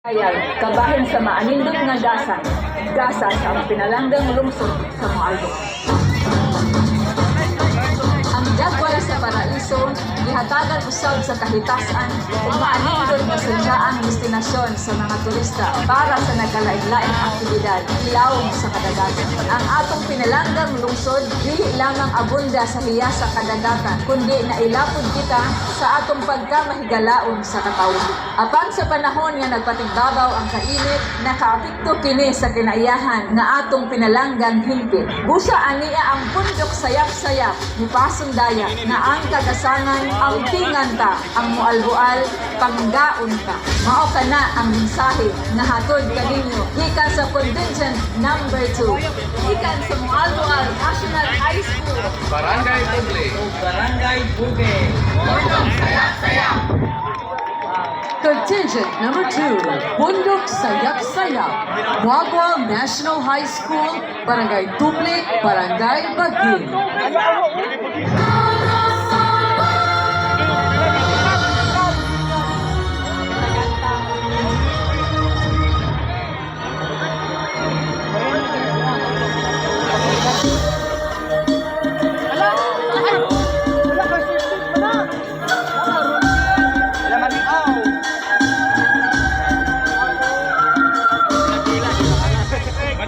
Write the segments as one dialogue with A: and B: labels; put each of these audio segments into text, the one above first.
A: Ayal, kabahin sa maanindot nga gasa sa ang pinalanggang lungsod sa Moalbo. Ang Jagwala sa Paraiso, gihatagan usab sa kahitasan ug maanindot nga sundaang destinasyon sa mga turista para sa nagkalain-laing aktibidad ilawom sa kadagatan. Ang atong pinalanggang lungsod dili lamang abunda sa hiya sa kadagatan, kundi nailapod kita sa atong pagkamahigalaon sa katawhan. Apan sa panahon nga nagpatigbabaw ang kainit, nakaapekto kini sa kinaiyahan nga atong pinalanggang himpit. Busa aniya ang pundok sayap-sayap ni Pasong Daya na ang kagasangan ang pinganta, ang mualbual, panggaon ka. Mao kana ang mensahe nga hatod kaninyo gikan sa contingent number 2 gikan sa Mualbual National High School,
B: Barangay Tuble.
C: Barangay Buge.
D: Contingent number 2, Bundok Sayap-Sayap, Mualbual National High School, Barangay Tuble, Barangay Bagin.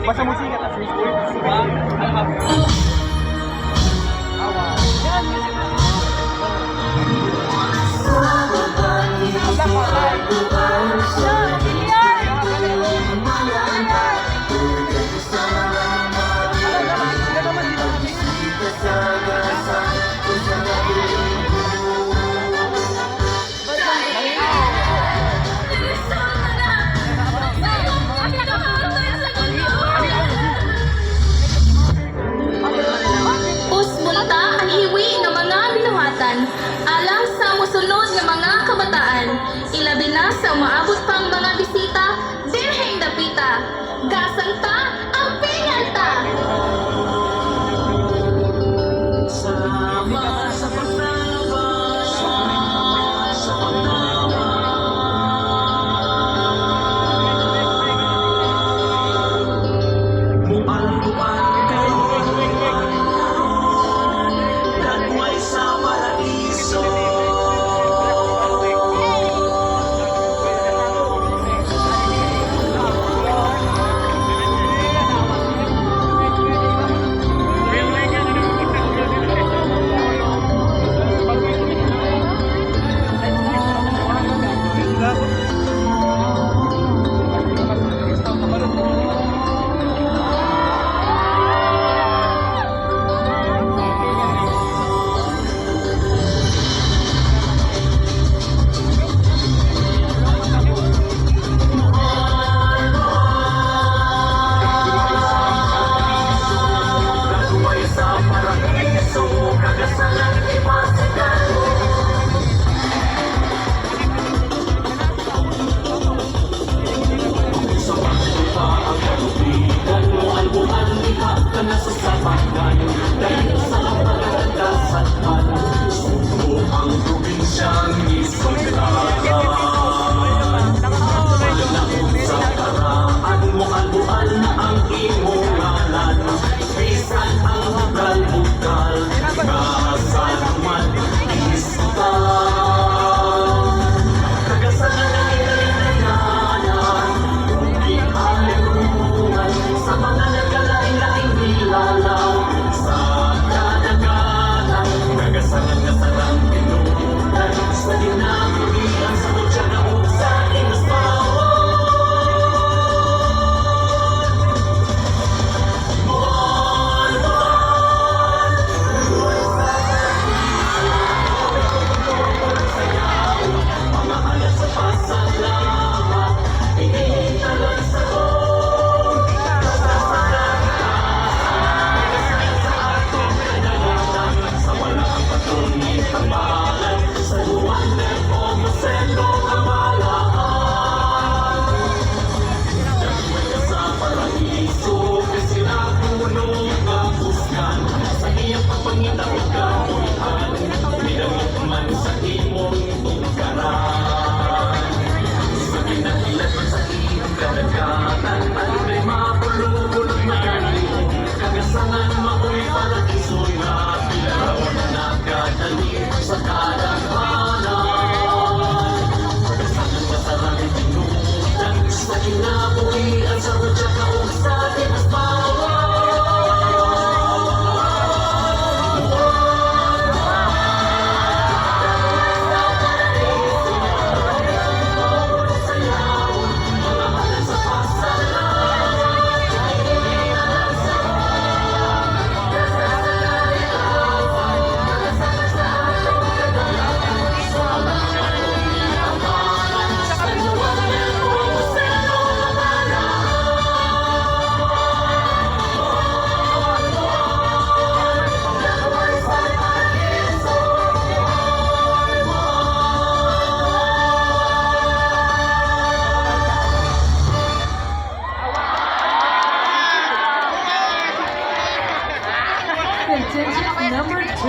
B: Basta musika ta Facebook.
D: Attention number 2.